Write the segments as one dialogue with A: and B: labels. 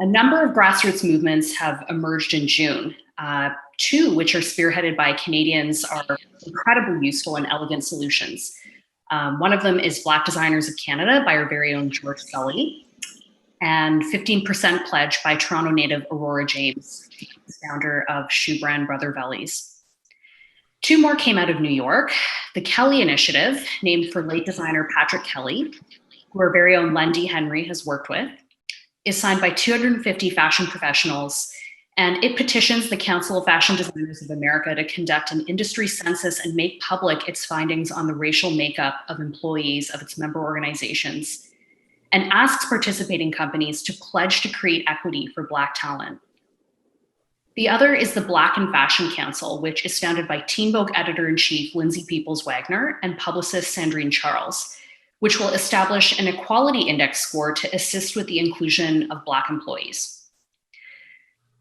A: A number of grassroots movements have emerged in June. Two, which are spearheaded by Canadians, are incredibly useful and elegant solutions. One of them is Black Designers of Canada by our very own George Sully, and 15% Pledge by Toronto native Aurora James, founder of shoe brand Brother Vellies. Two more came out of New York. The Kelly Initiative, named for late designer Patrick Kelly, who our very own Lendy Henry has worked with, is signed by 250 fashion professionals, and it petitions the Council of Fashion Designers of America to conduct an industry census and make public its findings on the racial makeup of employees of its member organizations, and asks participating companies to pledge to create equity for Black talent. The other is the Black in Fashion Council, which is founded by Teen Vogue Editor-in-Chief Lindsay Peoples-Wagner and publicist Sandrine Charles, which will establish an equality index score to assist with the inclusion of Black employees.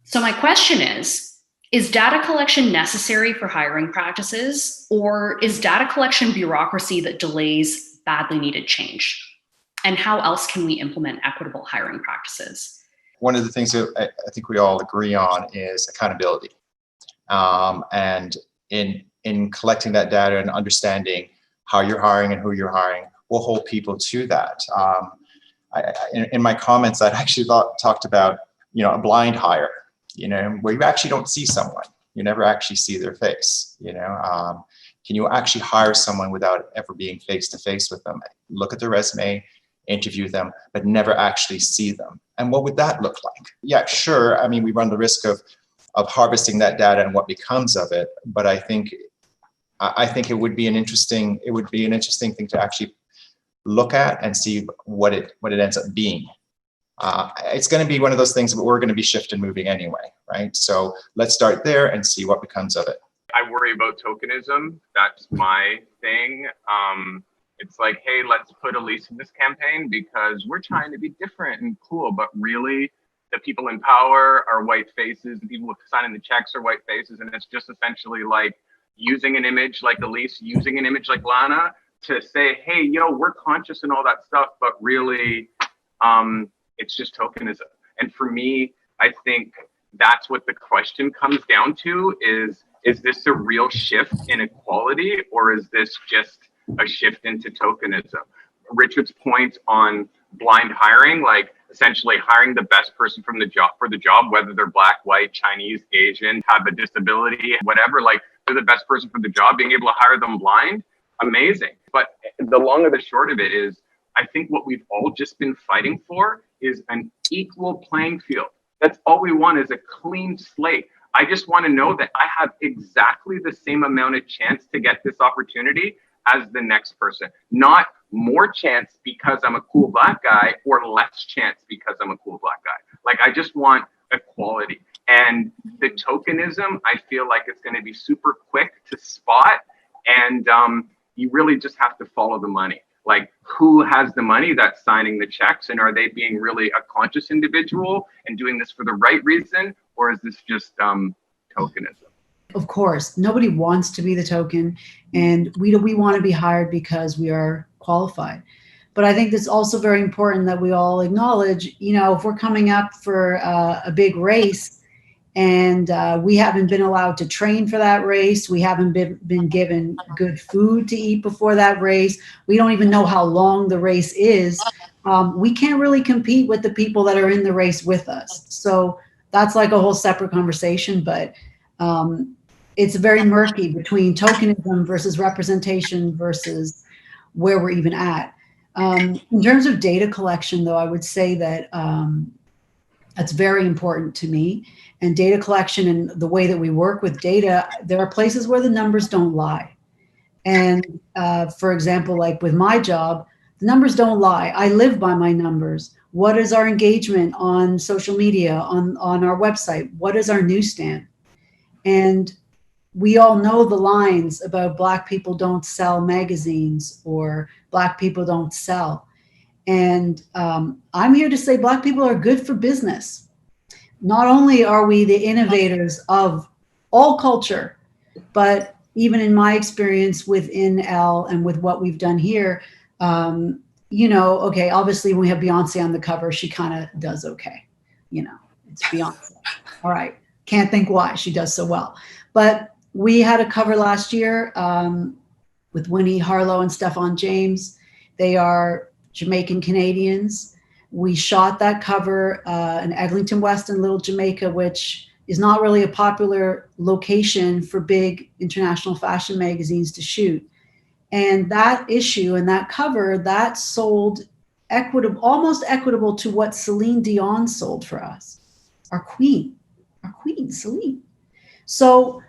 A: So my question is data collection necessary for hiring practices, or is data collection bureaucracy that delays badly needed change? And how else can we implement equitable hiring practices?
B: One of the things that I think we all agree on is accountability. And in collecting that data and understanding how you're hiring and who you're hiring, we'll hold people to that. In my comments, I actually talked about, a blind hire, where you actually don't see someone. You never actually see their face, Can you actually hire someone without ever being face-to-face with them? Look at their resume, interview them, but never actually see them. And what would that look like? Yeah, sure. I mean, we run the risk of harvesting that data and what becomes of it. But I think it would be an interesting thing to actually look at and see what it ends up being. It's going to be one of those things that we're going to be shifting, moving anyway, right? So let's start there and see what becomes of it.
C: I worry about tokenism. That's my thing. It's like, hey, let's put Elise in this campaign because we're trying to be different and cool, but really the people in power are white faces, the people signing the checks are white faces, and it's just essentially like using an image like Elise, using an image like Lana to say, hey, we're conscious and all that stuff, but really it's just tokenism. And for me, I think that's what the question comes down to is this a real shift in equality, or is this just a shift into tokenism? Richard's point on blind hiring, like essentially hiring the best person for the job, whether they're Black, white, Chinese, Asian, have a disability, whatever, like they're the best person for the job, being able to hire them blind, amazing. But the long or the short of it is, I think what we've all just been fighting for is an equal playing field. That's all we want, is a clean slate. I just want to know that I have exactly the same amount of chance to get this opportunity as the next person, not more chance because I'm a cool Black guy or less chance because I'm a cool Black guy. Like, I just want equality. And the tokenism, I feel like it's going to be super quick to spot. And you really just have to follow the money. Like, who has the money that's signing the checks, and are they being really a conscious individual and doing this for the right reason, or is this just tokenism?
D: Of course, nobody wants to be the token, and we want to be hired because we are qualified. But I think it's also very important that we all acknowledge, if we're coming up for a big race and we haven't been allowed to train for that race, we haven't been given good food to eat before that race, we don't even know how long the race is, we can't really compete with the people that are in the race with us. So that's like a whole separate conversation, but it's very murky between tokenism versus representation versus where we're even at. In terms of data collection, though, I would say that that's very important to me. And data collection and the way that we work with data, there are places where the numbers don't lie. And for example, like with my job, the numbers don't lie. I live by my numbers. What is our engagement on social media, on our website? What is our newsstand? And we all know the lines about Black people don't sell magazines or Black people don't sell. And I'm here to say Black people are good for business. Not only are we the innovators of all culture, but even in my experience within ELLE and with what we've done here, okay, obviously when we have Beyonce on the cover, she kind of does okay. it's Beyonce. All right. Can't think why she does so well. But we had a cover last year with Winnie Harlow and Stefan James. They are Jamaican Canadians. We shot that cover in Eglinton West in Little Jamaica, which is not really a popular location for big international fashion magazines to shoot. And that issue and that cover, that sold almost equitable to what Celine Dion sold for us. Our queen, Celine. So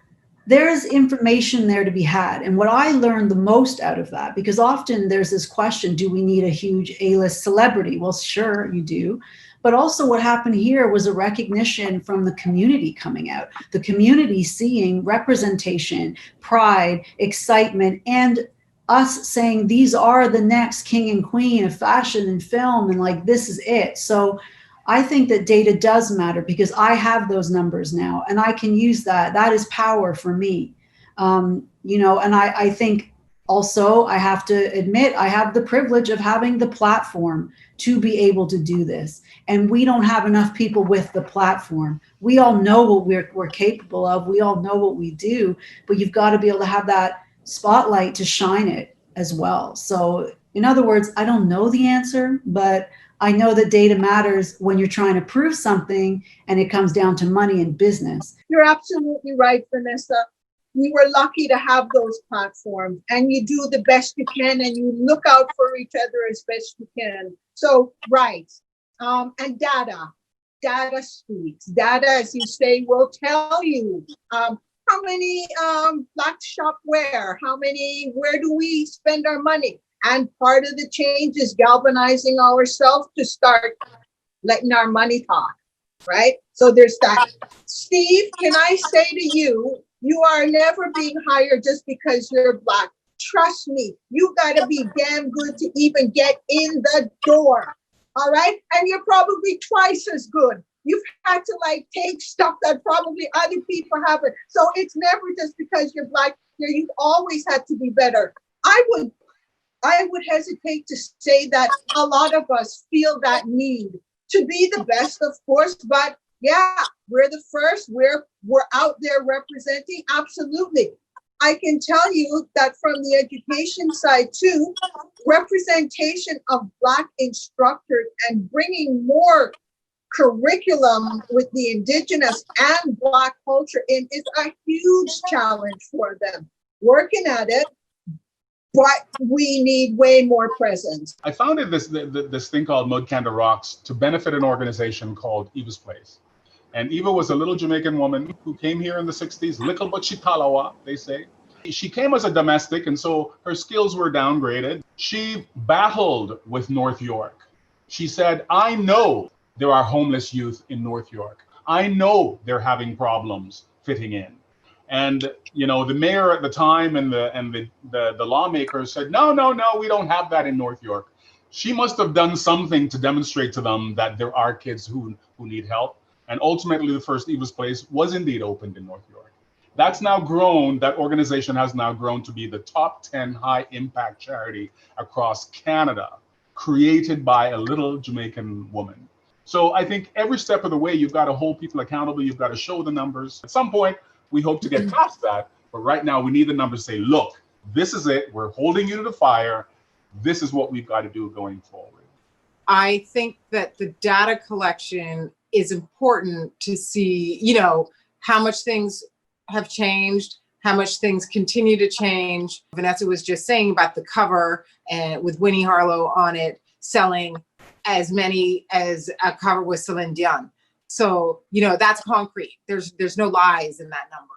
D: there's information there to be had. And what I learned the most out of that, because often there's this question, do we need a huge A-list celebrity? Well, sure, you do. But also what happened here was a recognition from the community coming out, the community seeing representation, pride, excitement, and us saying these are the next king and queen of fashion and film, and like, this is it. So I think that data does matter because I have those numbers now and I can use that. That is power for me. And I think also I have to admit I have the privilege of having the platform to be able to do this. And we don't have enough people with the platform. We all know what we're capable of. We all know what we do, but you've got to be able to have that spotlight to shine it as well. So in other words, I don't know the answer, but I know that data matters when you're trying to prove something and it comes down to money and business.
E: You're absolutely right, Vanessa. We were lucky to have those platforms, and you do the best you can and you look out for each other as best you can. So, right. And data speaks. Data, as you say, will tell you how many blacks shop where, where do we spend our money? And part of the change is galvanizing ourselves to start letting our money talk, right? So there's that. Steve, can I say to you, you are never being hired just because you're black. Trust me, you gotta be damn good to even get in the door, all right? And you're probably twice as good. You've had to take stuff that probably other people haven't. So it's never just because you're black. You've always had to be better. I would hesitate to say that a lot of us feel that need to be the best, of course, but yeah, we're the first. We're out there representing. Absolutely. I can tell you that from the education side too, representation of Black instructors and bringing more curriculum with the Indigenous and Black culture in is a huge challenge for them. Working at it, but we need way more presence.
F: I founded this thing called Mud Canada Rocks to benefit an organization called Eva's Place. And Eva was a little Jamaican woman who came here in the 60s, little but she talawa, they say. She came as a domestic, and so her skills were downgraded. She battled with North York. She said, I know there are homeless youth in North York. I know they're having problems fitting in. And the mayor at the time and the lawmakers said, no, we don't have that in North York. She must have done something to demonstrate to them that there are kids who need help. And ultimately, the first Eva's Place was indeed opened in North York. That's now grown, that organization has now grown to be the top 10 high impact charity across Canada, created by a little Jamaican woman. So I think every step of the way, you've got to hold people accountable. You've got to show the numbers. At some point, we hope to get past that. But right now, we need the numbers to say, look, this is it. We're holding you to the fire. This is what we've got to do going forward.
G: I think that the data collection is important to see, how much things have changed, how much things continue to change. Vanessa was just saying about the cover and with Winnie Harlow on it, selling as many as a cover with Celine Dion. So, that's concrete. There's no lies in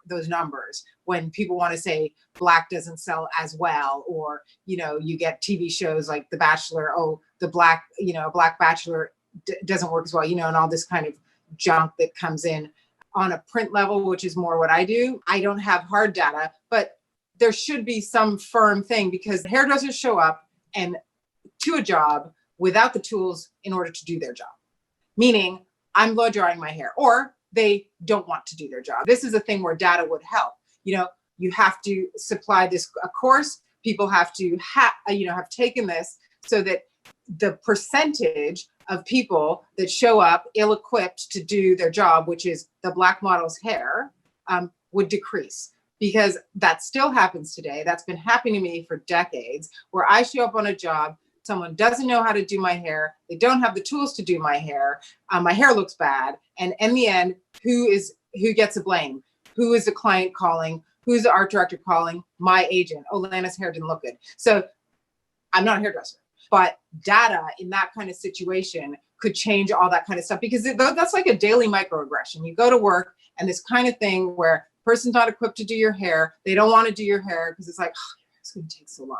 G: those numbers. When people want to say Black doesn't sell as well, or, you get TV shows like The Bachelor, the Black Bachelor doesn't work as well, and all this kind of junk that comes in on a print level, which is more what I do. I don't have hard data, but there should be some firm thing, because hairdressers show up and to a job without the tools in order to do their job. Meaning, I'm blow drying my hair, or they don't want to do their job. This is a thing where data would help. You have to supply a course. People have to have taken this so that the percentage of people that show up ill-equipped to do their job, which is the Black model's hair, would decrease. Because that still happens today. That's been happening to me for decades, where I show up on a job, someone doesn't know how to do my hair, they don't have the tools to do my hair looks bad, and in the end, who gets the blame? Who is the client calling? Who's the art director calling? My agent. Oh, Lana's hair didn't look good. So I'm not a hairdresser, but data in that kind of situation could change all that kind of stuff, because that's like a daily microaggression. You go to work and this kind of thing where person's not equipped to do your hair. They don't want to do your hair because it's like, oh, it's going to take so long.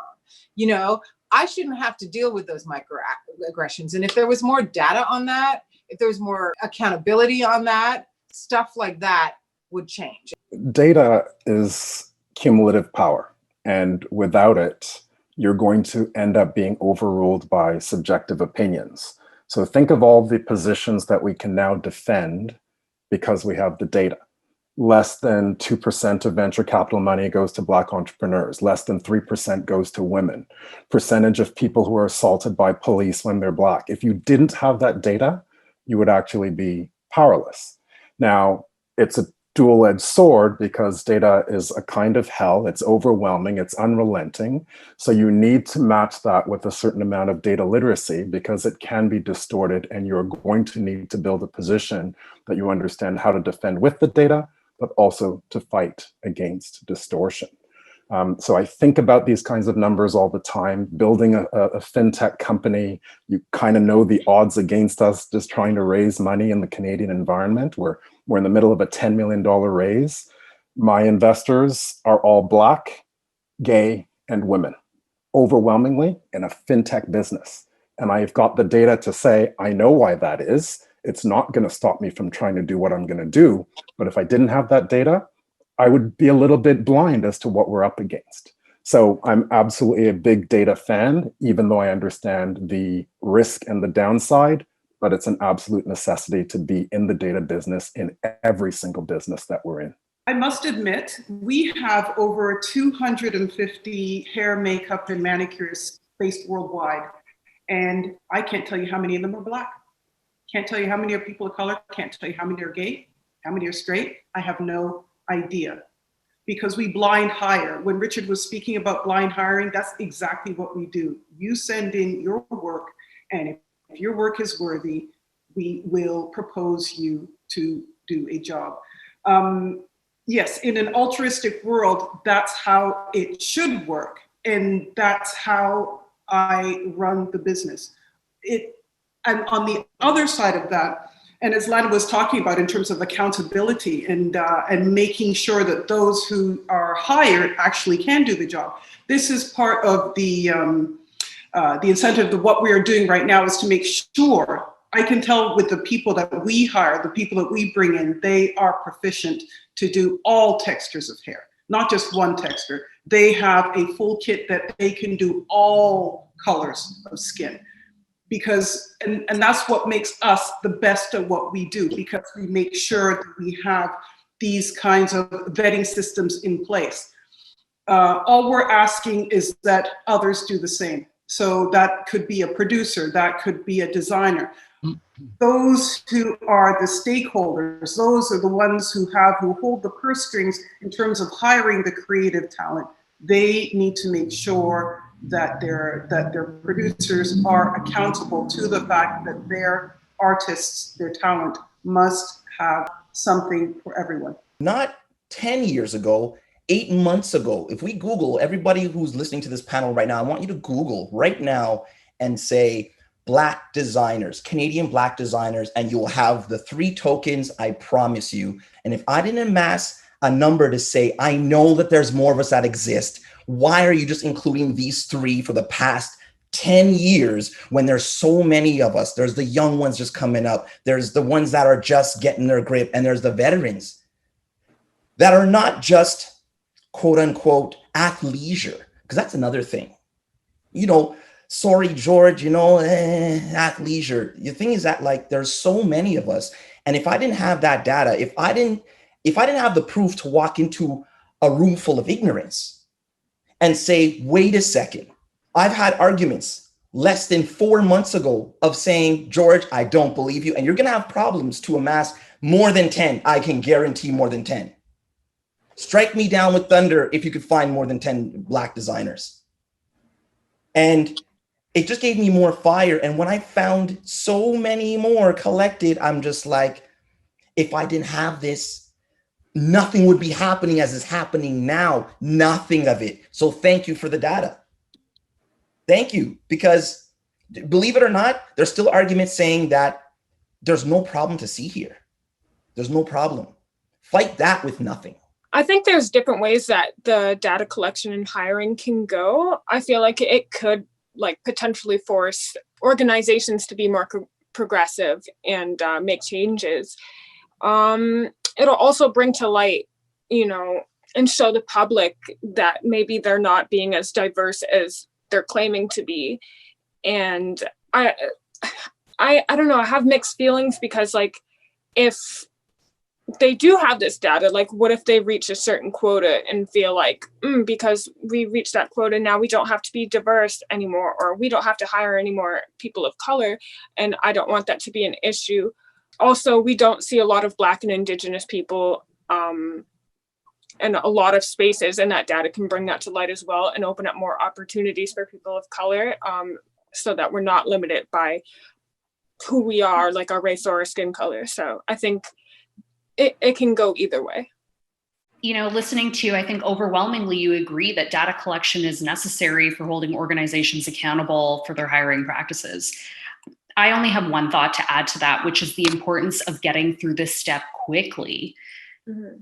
G: You know, I shouldn't have to deal with those microaggressions. And if there was more data on that, if there was more accountability on that, stuff like that would change.
H: Data is cumulative power. And without it, you're going to end up being overruled by subjective opinions. So think of all the positions that we can now defend because we have the data. Less than 2% of venture capital money goes to Black entrepreneurs. Less than 3% goes to women. Percentage of people who are assaulted by police when they're Black. If you didn't have that data, you would actually be powerless. Now, it's a dual-edged sword because data is a kind of hell. It's overwhelming. It's unrelenting. So you need to match that with a certain amount of data literacy because it can be distorted, and you're going to need to build a position that you understand how to defend with the data, but also to fight against distortion. So I think about these kinds of numbers all the time. Building a fintech company, you kind of know the odds against us just trying to raise money in the Canadian environment. We're in the middle of a $10 million raise. My investors are all Black, gay, and women, overwhelmingly in a fintech business. And I've got the data to say, I know why that is. It's not going to stop me from trying to do what I'm going to do. But if I didn't have that data, I would be a little bit blind as to what we're up against. So I'm absolutely a big data fan, even though I understand the risk and the downside, but it's an absolute necessity to be in the data business in every single business that we're in.
I: I must admit, we have over 250 hair, makeup, and manicurists based worldwide. And I can't tell you how many of them are Black. Can't tell you how many are people of color. Can't tell you how many are gay, how many are straight. I have no idea, because we blind hire. When Richard was speaking about blind hiring, that's exactly what we do. You send in your work, and if your work is worthy, we will propose you to do a job. Yes, in an altruistic world, that's how it should work. And that's how I run the business. And on the other side of that, and as Lana was talking about in terms of accountability and making sure that those who are hired actually can do the job. This is part of the incentive of what we are doing right now, is to make sure, I can tell with the people that we hire, the people that we bring in, they are proficient to do all textures of hair, not just one texture. They have a full kit that they can do all colors of skin. Because, and that's what makes us the best at what we do, because we make sure that we have these kinds of vetting systems in place. All we're asking is that others do the same. So that could be a producer, that could be a designer. Those who are the stakeholders, those are the ones who hold the purse strings in terms of hiring the creative talent. They need to make sure that their producers are accountable to the fact that their artists, their talent, must have something for everyone.
J: Not 10 years ago, 8 months ago, if we Google, everybody who's listening to this panel right now, I want you to Google right now and say Black designers, Canadian Black designers, and you'll have the 3 tokens, I promise you. And if I didn't amass a number to say, I know that there's more of us that exist, why are you just including these 3 for the past 10 years when there's so many of us? There's the young ones just coming up. There's the ones that are just getting their grip. And there's the veterans that are not just quote unquote athleisure, because that's another thing. You know, sorry, George, you know, athleisure. The thing is that, like, there's so many of us. And if I didn't have that data, if I didn't have the proof to walk into a room full of ignorance and say, wait a second, I've had arguments less than 4 months ago of saying, George, I don't believe you. And you're going to have problems to amass more than 10. I can guarantee more than 10. Strike me down with thunder if you could find more than 10 Black designers. And it just gave me more fire. And when I found so many more collected, I'm just like, if I didn't have this, nothing would be happening as is happening now. Nothing of it. So thank you for the data. Thank you. Because believe it or not, there's still arguments saying that there's no problem to see here. There's no problem. Fight that with nothing.
K: I think there's different ways that the data collection and hiring can go. I feel like it could potentially force organizations to be more progressive and make changes. It'll also bring to light, and show the public that maybe they're not being as diverse as they're claiming to be. And I don't know, I have mixed feelings because if they do have this data, what if they reach a certain quota and feel like, because we reached that quota, now we don't have to be diverse anymore, or we don't have to hire any more people of color. And I don't want that to be an issue. Also, we don't see a lot of Black and Indigenous people in a lot of spaces, and that data can bring that to light as well and open up more opportunities for people of color, so that we're not limited by who we are, like our race or our skin color. So I think it can go either way.
A: Listening to you, I think overwhelmingly you agree that data collection is necessary for holding organizations accountable for their hiring practices. I only have one thought to add to that, which is the importance of getting through this step quickly,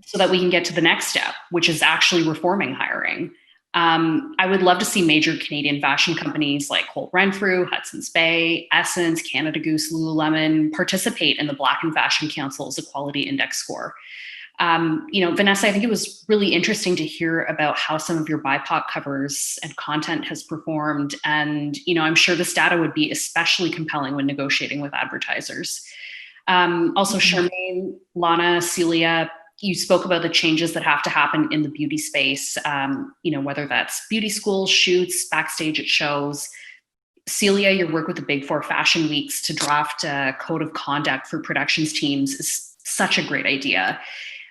A: so that we can get to the next step, which is actually reforming hiring. I would love to see major Canadian fashion companies like Holt Renfrew, Hudson's Bay, Essence, Canada Goose, Lululemon participate in the Black in Fashion Council's Equality Index score. Vanessa, I think it was really interesting to hear about how some of your BIPOC covers and content has performed. And, I'm sure this data would be especially compelling when negotiating with advertisers. Also, Charmaine, Lana, Celia, you spoke about the changes that have to happen in the beauty space, whether that's beauty schools, shoots, backstage at shows. Celia, your work with the Big Four Fashion Weeks to draft a code of conduct for productions teams is such a great idea.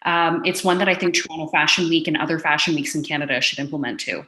A: It's one that I think Toronto Fashion Week and other fashion weeks in Canada should implement too.